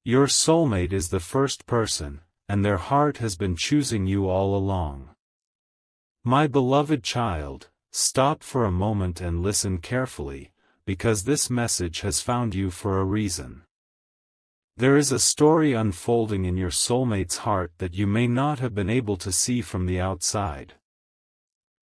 Your soulmate is the first person, and their heart has been choosing you all along. My beloved child, stop for a moment and listen carefully, because this message has found you for a reason. There is a story unfolding in your soulmate's heart that you may not have been able to see from the outside.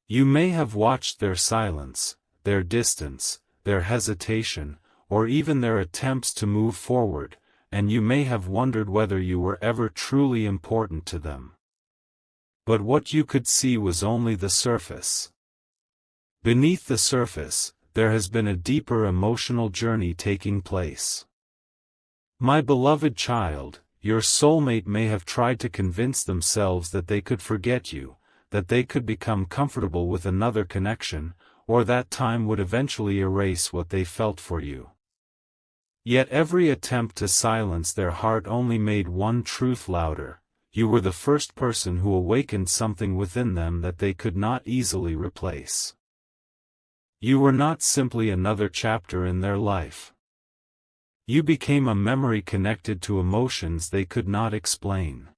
You may have watched their silence, their distance, their hesitation, or even their attempts to move forward, and you may have wondered whether you were ever truly important to them. But what you could see was only the surface. Beneath the surface, there has been a deeper emotional journey taking place. My beloved child, your soulmate may have tried to convince themselves that they could forget you, that they could become comfortable with another connection, or that time would eventually erase what they felt for you. Yet every attempt to silence their heart only made one truth louder: you were the first person who awakened something within them that they could not easily replace. You were not simply another chapter in their life. You became a memory connected to emotions they could not explain.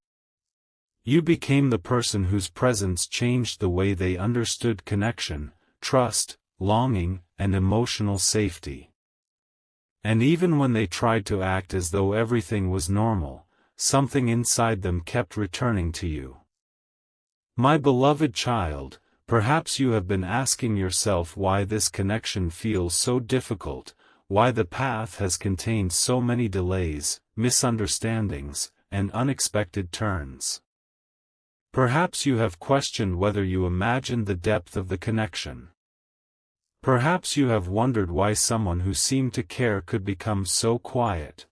You became the person whose presence changed the way they understood connection, trust, longing, and emotional safety. And even when they tried to act as though everything was normal, something inside them kept returning to you. My beloved child, perhaps you have been asking yourself why this connection feels so difficult, why the path has contained so many delays, misunderstandings, and unexpected turns. Perhaps you have questioned whether you imagined the depth of the connection. Perhaps you have wondered why someone who seemed to care could become so quiet.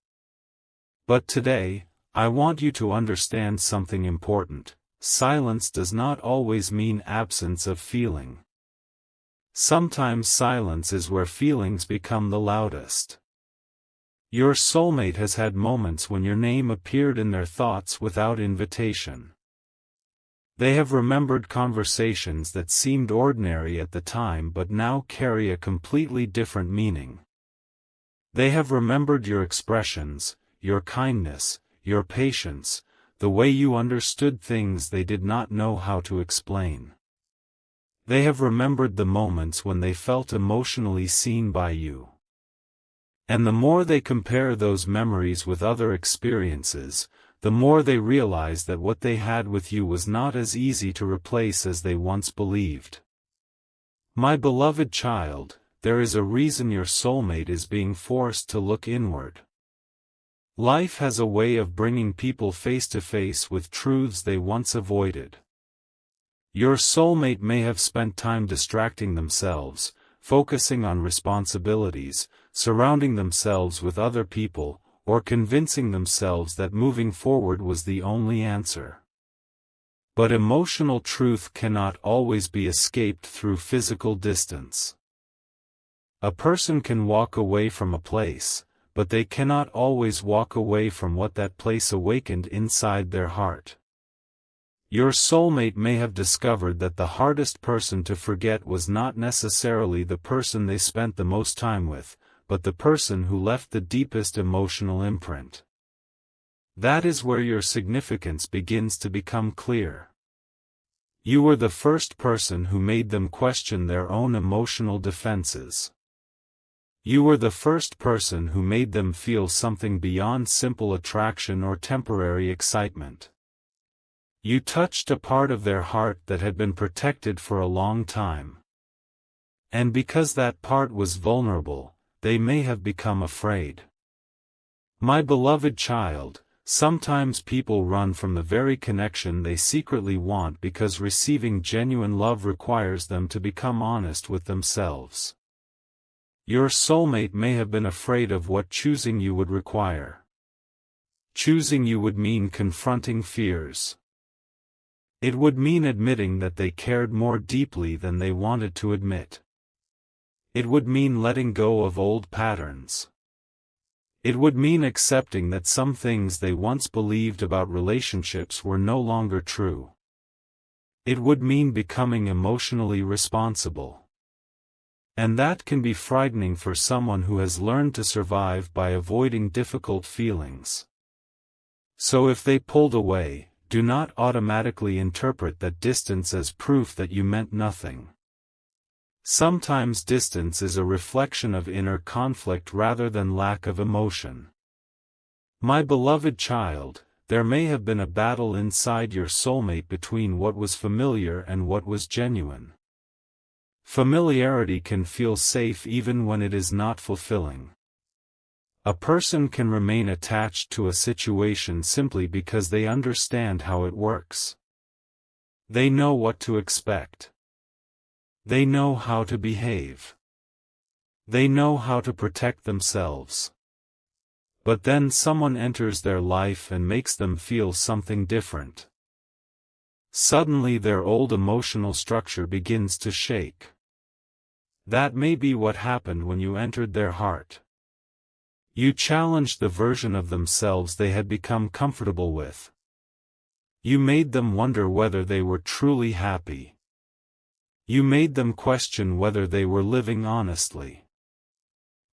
But today, I want you to understand something important. Silence does not always mean absence of feeling. Sometimes silence is where feelings become the loudest. Your soulmate has had moments when your name appeared in their thoughts without invitation. They have remembered conversations that seemed ordinary at the time but now carry a completely different meaning. They have remembered your expressions, your kindness, your patience, the way you understood things they did not know how to explain. They have remembered the moments when they felt emotionally seen by you. And the more they compare those memories with other experiences, the more they realize that what they had with you was not as easy to replace as they once believed. My beloved child, there is a reason your soulmate is being forced to look inward. Life has a way of bringing people face to face with truths they once avoided. Your soulmate may have spent time distracting themselves, focusing on responsibilities, surrounding themselves with other people, or convincing themselves that moving forward was the only answer. But emotional truth cannot always be escaped through physical distance. A person can walk away from a place, but they cannot always walk away from what that place awakened inside their heart. Your soulmate may have discovered that the hardest person to forget was not necessarily the person they spent the most time with, but the person who left the deepest emotional imprint. That is where your significance begins to become clear. You were the first person who made them question their own emotional defenses. You were the first person who made them feel something beyond simple attraction or temporary excitement. You touched a part of their heart that had been protected for a long time. And because that part was vulnerable, they may have become afraid. My beloved child, sometimes people run from the very connection they secretly want because receiving genuine love requires them to become honest with themselves. Your soulmate may have been afraid of what choosing you would require. Choosing you would mean confronting fears. It would mean admitting that they cared more deeply than they wanted to admit. It would mean letting go of old patterns. It would mean accepting that some things they once believed about relationships were no longer true. It would mean becoming emotionally responsible. And that can be frightening for someone who has learned to survive by avoiding difficult feelings. So if they pulled away, do not automatically interpret that distance as proof that you meant nothing. Sometimes distance is a reflection of inner conflict rather than lack of emotion. My beloved child, there may have been a battle inside your soulmate between what was familiar and what was genuine. Familiarity can feel safe even when it is not fulfilling. A person can remain attached to a situation simply because they understand how it works. They know what to expect. They know how to behave. They know how to protect themselves. But then someone enters their life and makes them feel something different. Suddenly their old emotional structure begins to shake. That may be what happened when you entered their heart. You challenged the version of themselves they had become comfortable with. You made them wonder whether they were truly happy. You made them question whether they were living honestly.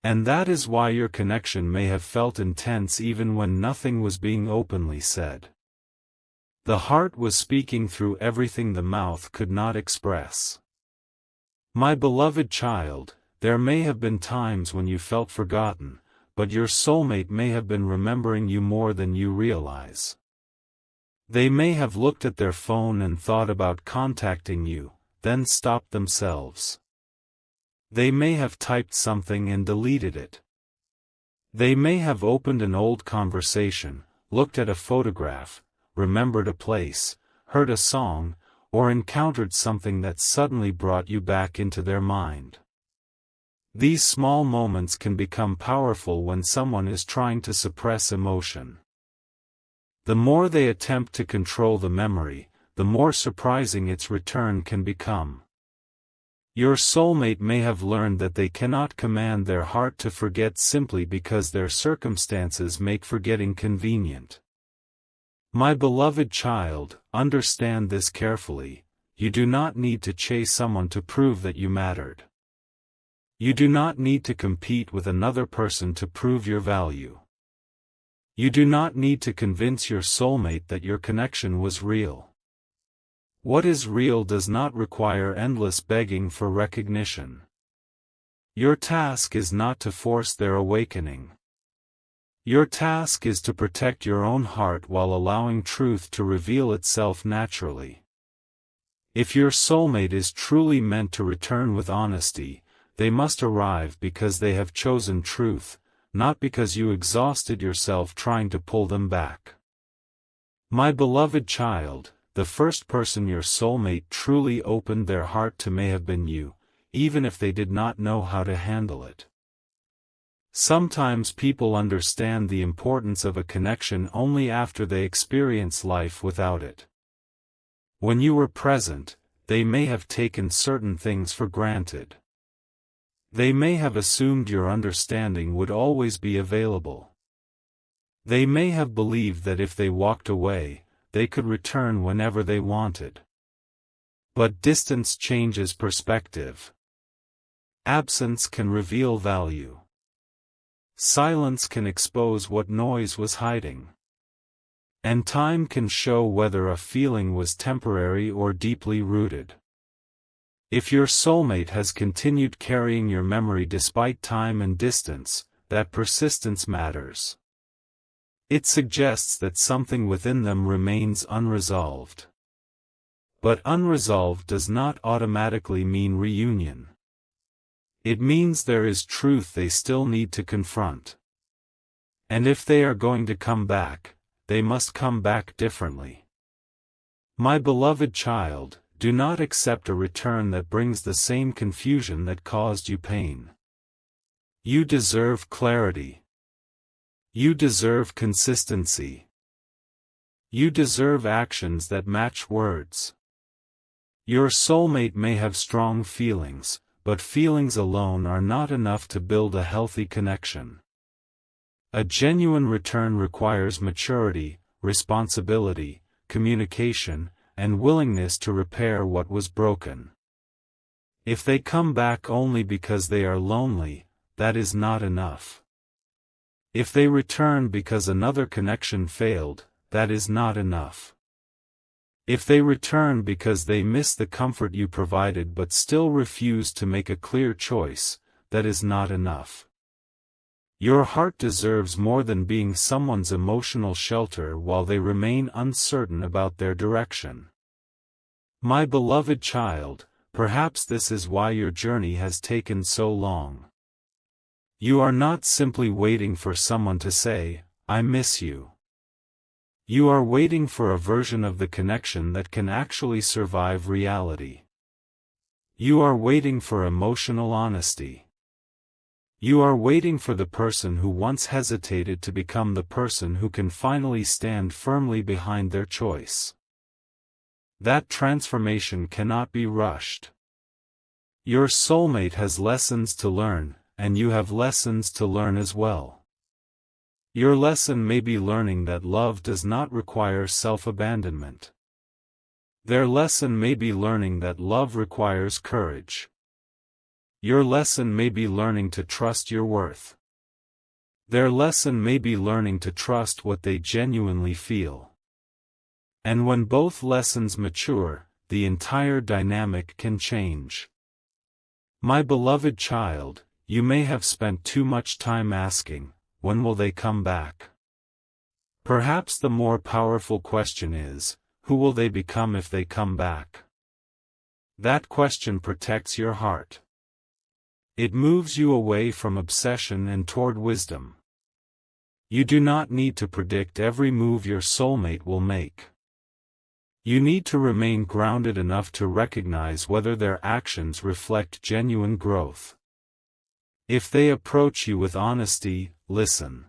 And that is why your connection may have felt intense even when nothing was being openly said. The heart was speaking through everything the mouth could not express. My beloved child, there may have been times when you felt forgotten, but your soulmate may have been remembering you more than you realize. They may have looked at their phone and thought about contacting you, then stopped themselves. They may have typed something and deleted it. They may have opened an old conversation, looked at a photograph, remembered a place, heard a song, or encountered something that suddenly brought you back into their mind. These small moments can become powerful when someone is trying to suppress emotion. The more they attempt to control the memory, the more surprising its return can become. Your soulmate may have learned that they cannot command their heart to forget simply because their circumstances make forgetting convenient. My beloved child, understand this carefully: you do not need to chase someone to prove that you mattered. You do not need to compete with another person to prove your value. You do not need to convince your soulmate that your connection was real. What is real does not require endless begging for recognition. Your task is not to force their awakening. Your task is to protect your own heart while allowing truth to reveal itself naturally. If your soulmate is truly meant to return with honesty, they must arrive because they have chosen truth, not because you exhausted yourself trying to pull them back. My beloved child, the first person your soulmate truly opened their heart to may have been you, even if they did not know how to handle it. Sometimes people understand the importance of a connection only after they experience life without it. When you were present, they may have taken certain things for granted. They may have assumed your understanding would always be available. They may have believed that if they walked away, they could return whenever they wanted. But distance changes perspective. Absence can reveal value. Silence can expose what noise was hiding. And time can show whether a feeling was temporary or deeply rooted. If your soulmate has continued carrying your memory despite time and distance, that persistence matters. It suggests that something within them remains unresolved. But unresolved does not automatically mean reunion. It means there is truth they still need to confront. And if they are going to come back, they must come back differently. My beloved child, do not accept a return that brings the same confusion that caused you pain. You deserve clarity. You deserve consistency. You deserve actions that match words. Your soulmate may have strong feelings, but feelings alone are not enough to build a healthy connection. A genuine return requires maturity, responsibility, communication, and willingness to repair what was broken. If they come back only because they are lonely, that is not enough. If they return because another connection failed, that is not enough. If they return because they miss the comfort you provided but still refuse to make a clear choice, that is not enough. Your heart deserves more than being someone's emotional shelter while they remain uncertain about their direction. My beloved child, perhaps this is why your journey has taken so long. You are not simply waiting for someone to say, "I miss you." You are waiting for a version of the connection that can actually survive reality. You are waiting for emotional honesty. You are waiting for the person who once hesitated to become the person who can finally stand firmly behind their choice. That transformation cannot be rushed. Your soulmate has lessons to learn, and you have lessons to learn as well. Your lesson may be learning that love does not require self-abandonment. Their lesson may be learning that love requires courage. Your lesson may be learning to trust your worth. Their lesson may be learning to trust what they genuinely feel. And when both lessons mature, the entire dynamic can change. My beloved child, you may have spent too much time asking, when will they come back? Perhaps the more powerful question is, who will they become if they come back? That question protects your heart. It moves you away from obsession and toward wisdom. You do not need to predict every move your soulmate will make. You need to remain grounded enough to recognize whether their actions reflect genuine growth. If they approach you with honesty, listen.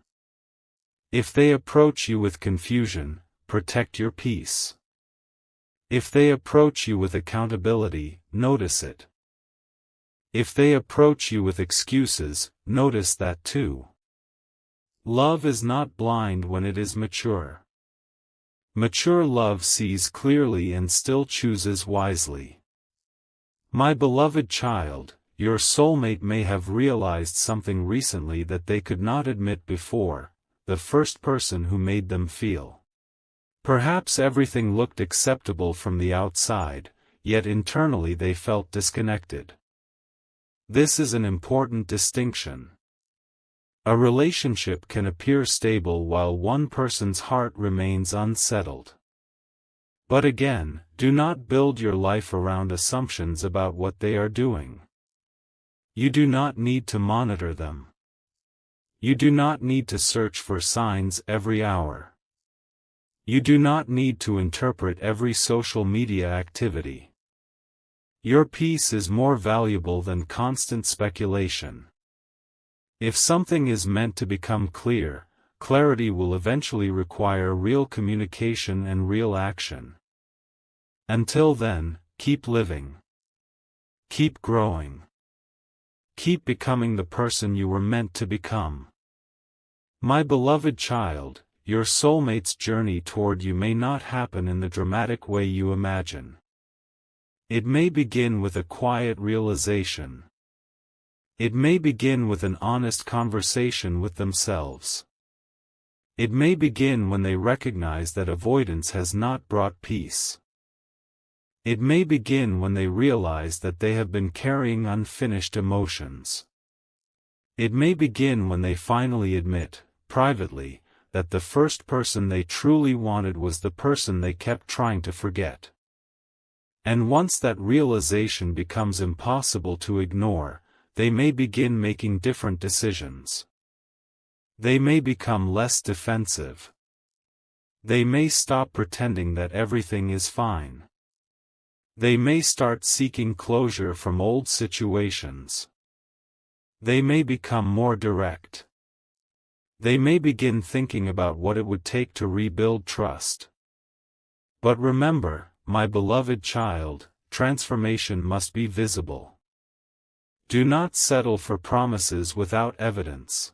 If they approach you with confusion, protect your peace. If they approach you with accountability, notice it. If they approach you with excuses, notice that too. Love is not blind when it is mature. Mature love sees clearly and still chooses wisely. My beloved child, your soulmate may have realized something recently that they could not admit before, the first person who made them feel. Perhaps everything looked acceptable from the outside, yet internally they felt disconnected. This is an important distinction. A relationship can appear stable while one person's heart remains unsettled. But again, do not build your life around assumptions about what they are doing. You do not need to monitor them. You do not need to search for signs every hour. You do not need to interpret every social media activity. Your peace is more valuable than constant speculation. If something is meant to become clear, clarity will eventually require real communication and real action. Until then, keep living. Keep growing. Keep becoming the person you were meant to become. My beloved child, your soulmate's journey toward you may not happen in the dramatic way you imagine. It may begin with a quiet realization. It may begin with an honest conversation with themselves. It may begin when they recognize that avoidance has not brought peace. It may begin when they realize that they have been carrying unfinished emotions. It may begin when they finally admit, privately, that the first person they truly wanted was the person they kept trying to forget. And once that realization becomes impossible to ignore, they may begin making different decisions. They may become less defensive. They may stop pretending that everything is fine. They may start seeking closure from old situations. They may become more direct. They may begin thinking about what it would take to rebuild trust. But remember, my beloved child, transformation must be visible. Do not settle for promises without evidence.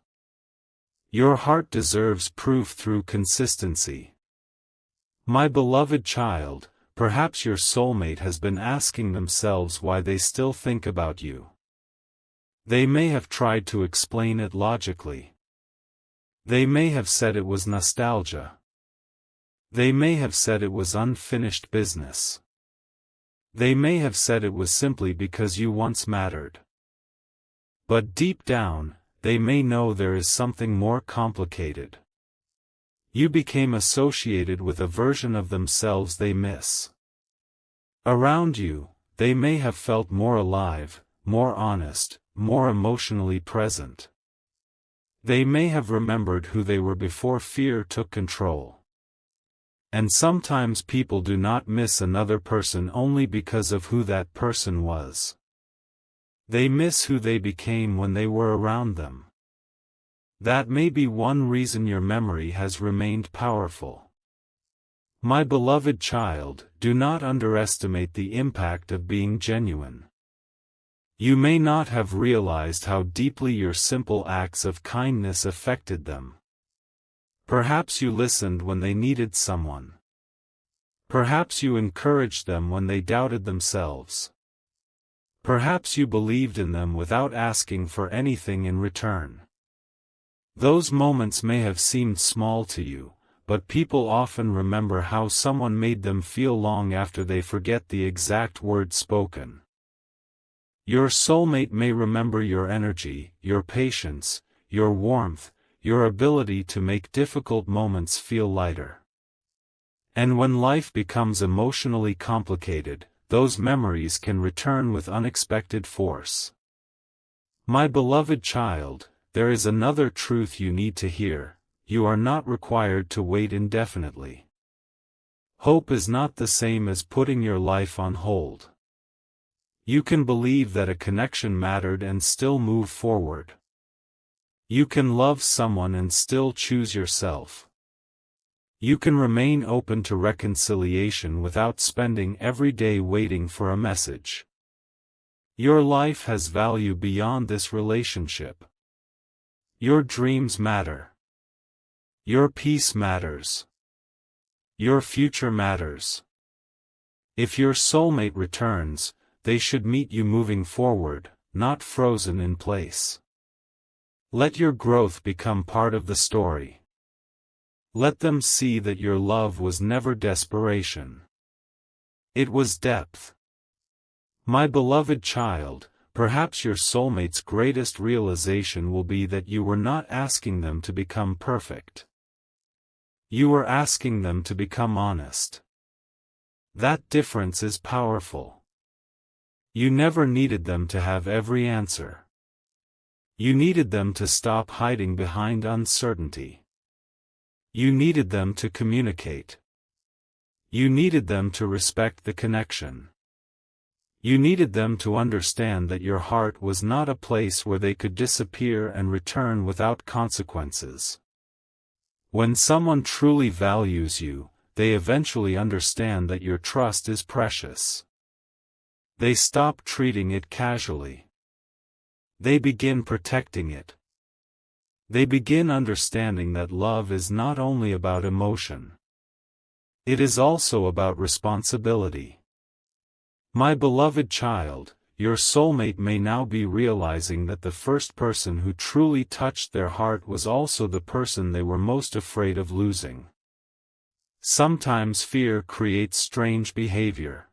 Your heart deserves proof through consistency. My beloved child, perhaps your soulmate has been asking themselves why they still think about you. They may have tried to explain it logically. They may have said it was nostalgia. They may have said it was unfinished business. They may have said it was simply because you once mattered. But deep down, they may know there is something more complicated. You became associated with a version of themselves they miss. Around you, they may have felt more alive, more honest, more emotionally present. They may have remembered who they were before fear took control. And sometimes people do not miss another person only because of who that person was. They miss who they became when they were around them. That may be one reason your memory has remained powerful. My beloved child, do not underestimate the impact of being genuine. You may not have realized how deeply your simple acts of kindness affected them. Perhaps you listened when they needed someone. Perhaps you encouraged them when they doubted themselves. Perhaps you believed in them without asking for anything in return. Those moments may have seemed small to you, but people often remember how someone made them feel long after they forget the exact words spoken. Your soulmate may remember your energy, your patience, your warmth, your ability to make difficult moments feel lighter. And when life becomes emotionally complicated, those memories can return with unexpected force. My beloved child, there is another truth you need to hear: you are not required to wait indefinitely. Hope is not the same as putting your life on hold. You can believe that a connection mattered and still move forward. You can love someone and still choose yourself. You can remain open to reconciliation without spending every day waiting for a message. Your life has value beyond this relationship. Your dreams matter. Your peace matters. Your future matters. If your soulmate returns, they should meet you moving forward, not frozen in place. Let your growth become part of the story. Let them see that your love was never desperation. It was depth. My beloved child, perhaps your soulmate's greatest realization will be that you were not asking them to become perfect. You were asking them to become honest. That difference is powerful. You never needed them to have every answer. You needed them to stop hiding behind uncertainty. You needed them to communicate. You needed them to respect the connection. You needed them to understand that your heart was not a place where they could disappear and return without consequences. When someone truly values you, they eventually understand that your trust is precious. They stop treating it casually. They begin protecting it. They begin understanding that love is not only about emotion. It is also about responsibility. My beloved child, your soulmate may now be realizing that the first person who truly touched their heart was also the person they were most afraid of losing. Sometimes fear creates strange behavior.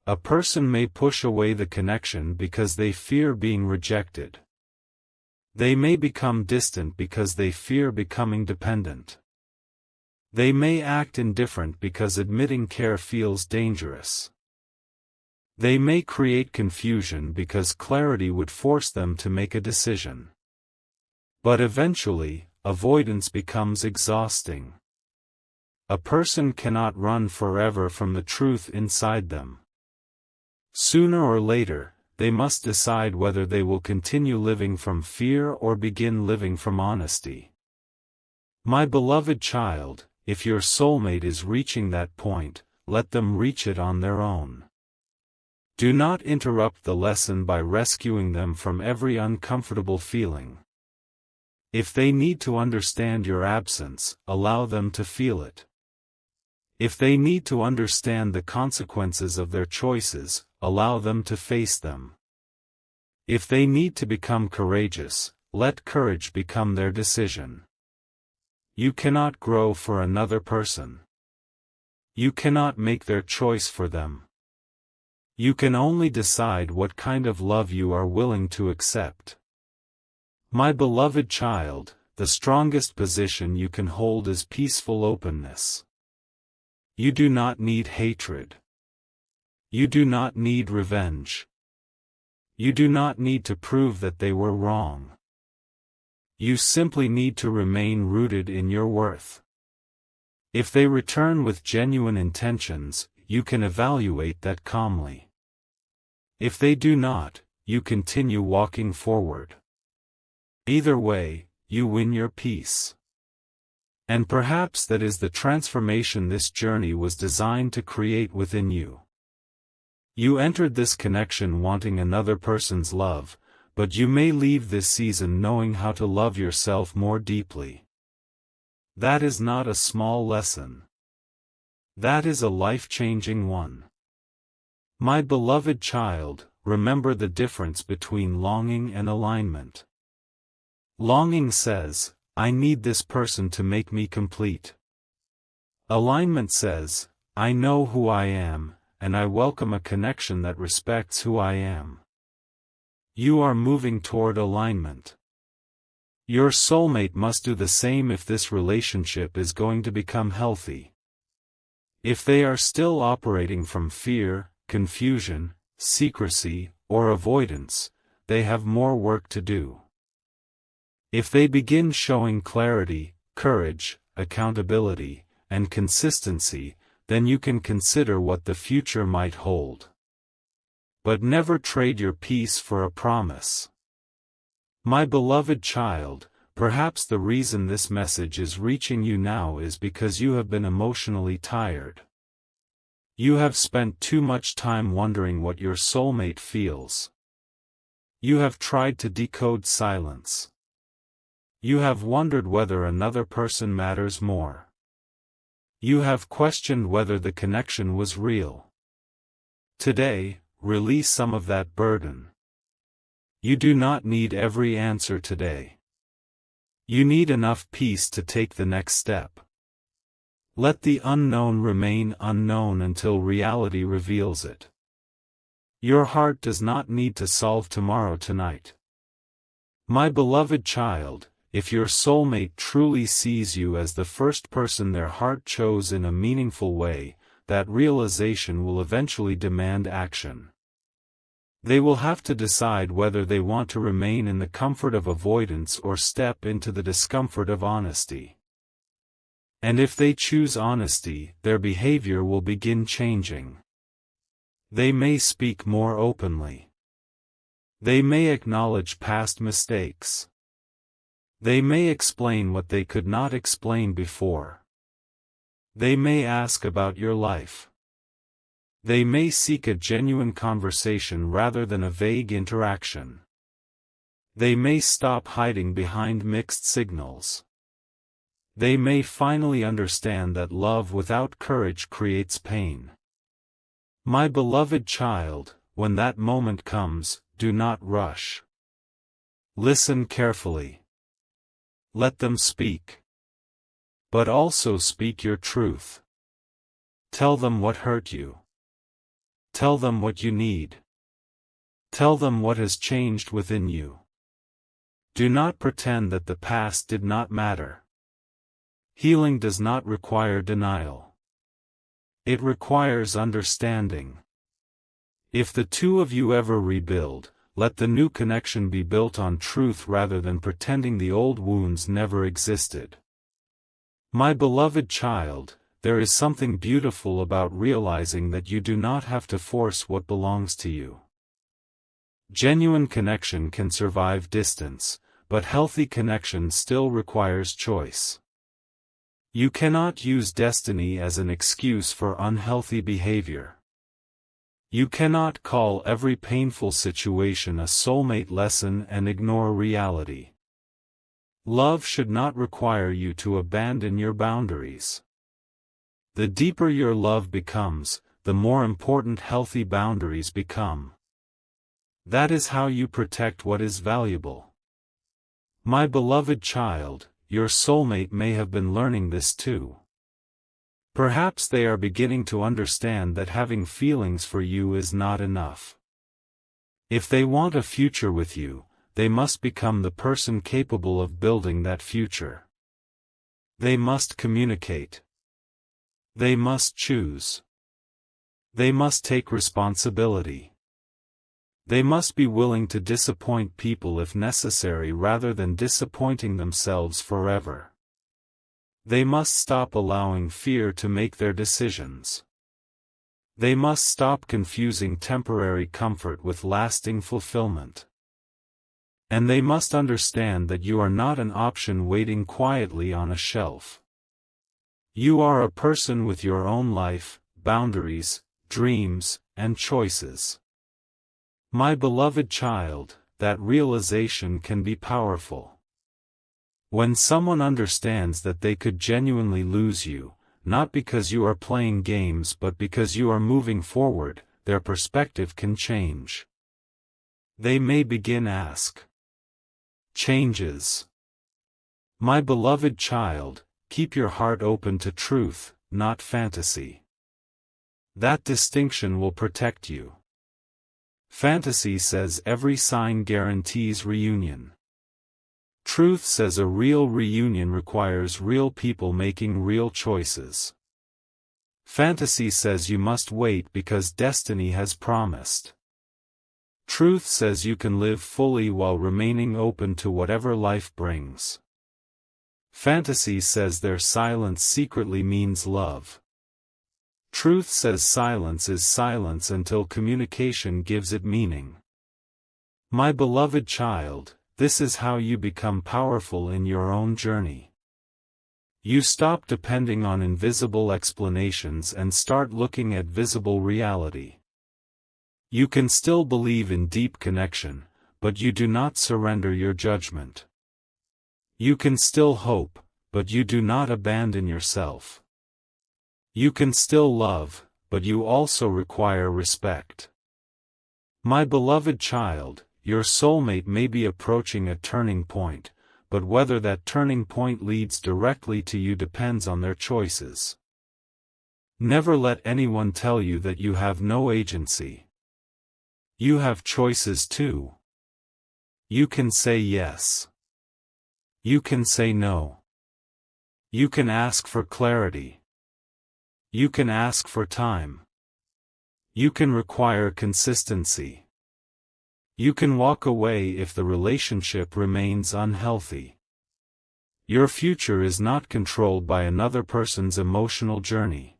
A person may push away the connection because they fear being rejected. They may become distant because they fear becoming dependent. They may act indifferent because admitting care feels dangerous. They may create confusion because clarity would force them to make a decision. But eventually, avoidance becomes exhausting. A person cannot run forever from the truth inside them. Sooner or later, they must decide whether they will continue living from fear or begin living from honesty. My beloved child, if your soulmate is reaching that point, let them reach it on their own. Do not interrupt the lesson by rescuing them from every uncomfortable feeling. If they need to understand your absence, allow them to feel it. If they need to understand the consequences of their choices, allow them to face them. If they need to become courageous, let courage become their decision. You cannot grow for another person. You cannot make their choice for them. You can only decide what kind of love you are willing to accept. My beloved child, the strongest position you can hold is peaceful openness. You do not need hatred. You do not need revenge. You do not need to prove that they were wrong. You simply need to remain rooted in your worth. If they return with genuine intentions, you can evaluate that calmly. If they do not, you continue walking forward. Either way, you win your peace. And perhaps that is the transformation this journey was designed to create within you. You entered this connection wanting another person's love, but you may leave this season knowing how to love yourself more deeply. That is not a small lesson. That is a life-changing one. My beloved child, remember the difference between longing and alignment. Longing says, I need this person to make me complete. Alignment says, I know who I am, and I welcome a connection that respects who I am. You are moving toward alignment. Your soulmate must do the same if this relationship is going to become healthy. If they are still operating from fear, confusion, secrecy, or avoidance, they have more work to do. If they begin showing clarity, courage, accountability, and consistency, then you can consider what the future might hold. But never trade your peace for a promise. My beloved child, perhaps the reason this message is reaching you now is because you have been emotionally tired. You have spent too much time wondering what your soulmate feels. You have tried to decode silence. You have wondered whether another person matters more. You have questioned whether the connection was real. Today, release some of that burden. You do not need every answer today. You need enough peace to take the next step. Let the unknown remain unknown until reality reveals it. Your heart does not need to solve tomorrow tonight. My beloved child, if your soulmate truly sees you as the first person their heart chose in a meaningful way, that realization will eventually demand action. They will have to decide whether they want to remain in the comfort of avoidance or step into the discomfort of honesty. And if they choose honesty, their behavior will begin changing. They may speak more openly. They may acknowledge past mistakes. They may explain what they could not explain before. They may ask about your life. They may seek a genuine conversation rather than a vague interaction. They may stop hiding behind mixed signals. They may finally understand that love without courage creates pain. My beloved child, when that moment comes, do not rush. Listen carefully. Let them speak. But also speak your truth. Tell them what hurt you. Tell them what you need. Tell them what has changed within you. Do not pretend that the past did not matter. Healing does not require denial. It requires understanding. If the two of you ever rebuild, let the new connection be built on truth rather than pretending the old wounds never existed. My beloved child, there is something beautiful about realizing that you do not have to force what belongs to you. Genuine connection can survive distance, but healthy connection still requires choice. You cannot use destiny as an excuse for unhealthy behavior. You cannot call every painful situation a soulmate lesson and ignore reality. Love should not require you to abandon your boundaries. The deeper your love becomes, the more important healthy boundaries become. That is how you protect what is valuable. My beloved child, your soulmate may have been learning this too. Perhaps they are beginning to understand that having feelings for you is not enough. If they want a future with you, they must become the person capable of building that future. They must communicate. They must choose. They must take responsibility. They must be willing to disappoint people if necessary rather than disappointing themselves forever. They must stop allowing fear to make their decisions. They must stop confusing temporary comfort with lasting fulfillment. And they must understand that you are not an option waiting quietly on a shelf. You are a person with your own life, boundaries, dreams, and choices. My beloved child, that realization can be powerful. When someone understands that they could genuinely lose you, not because you are playing games but because you are moving forward, their perspective can change. They may begin ask changes. My beloved child, keep your heart open to truth, not fantasy. That distinction will protect you. Fantasy says every sign guarantees reunion. Truth says a real reunion requires real people making real choices. Fantasy says you must wait because destiny has promised. Truth says you can live fully while remaining open to whatever life brings. Fantasy says their silence secretly means love. Truth says silence is silence until communication gives it meaning. My beloved child, this is how you become powerful in your own journey. You stop depending on invisible explanations and start looking at visible reality. You can still believe in deep connection, but you do not surrender your judgment. You can still hope, but you do not abandon yourself. You can still love, but you also require respect. My beloved child, your soulmate may be approaching a turning point, but whether that turning point leads directly to you depends on their choices. Never let anyone tell you that you have no agency. You have choices too. You can say yes. You can say no. You can ask for clarity. You can ask for time. You can require consistency. You can walk away if the relationship remains unhealthy. Your future is not controlled by another person's emotional journey.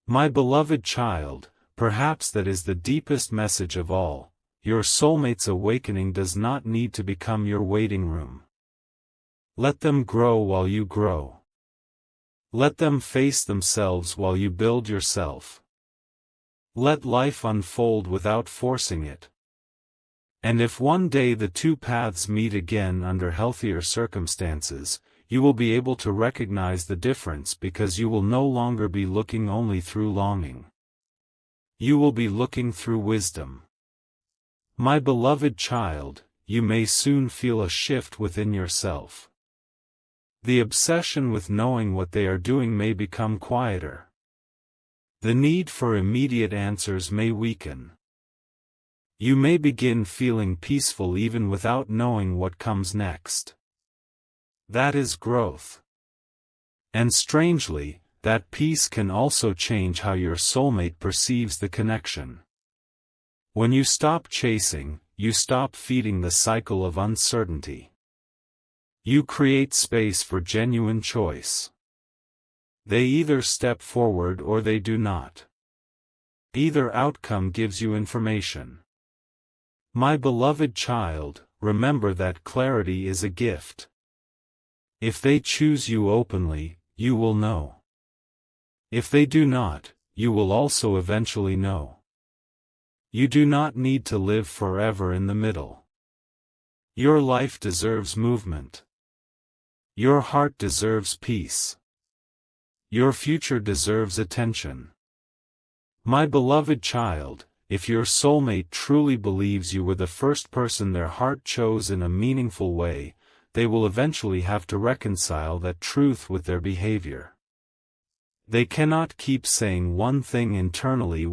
My beloved child, perhaps that is the deepest message of all. Your soulmate's awakening does not need to become your waiting room. Let them grow while you grow. Let them face themselves while you build yourself. Let life unfold without forcing it. And if one day the two paths meet again under healthier circumstances, you will be able to recognize the difference because you will no longer be looking only through longing. You will be looking through wisdom. My beloved child, you may soon feel a shift within yourself. The obsession with knowing what they are doing may become quieter. The need for immediate answers may weaken. You may begin feeling peaceful even without knowing what comes next. That is growth. And strangely, that peace can also change how your soulmate perceives the connection. When you stop chasing, you stop feeding the cycle of uncertainty. You create space for genuine choice. They either step forward or they do not. Either outcome gives you information. My beloved child, remember that clarity is a gift. If they choose you openly, you will know. If they do not, you will also eventually know. You do not need to live forever in the middle. Your life deserves movement. Your heart deserves peace. Your future deserves attention. My beloved child, if your soulmate truly believes you were the first person their heart chose in a meaningful way, they will eventually have to reconcile that truth with their behavior. They cannot keep saying one thing internally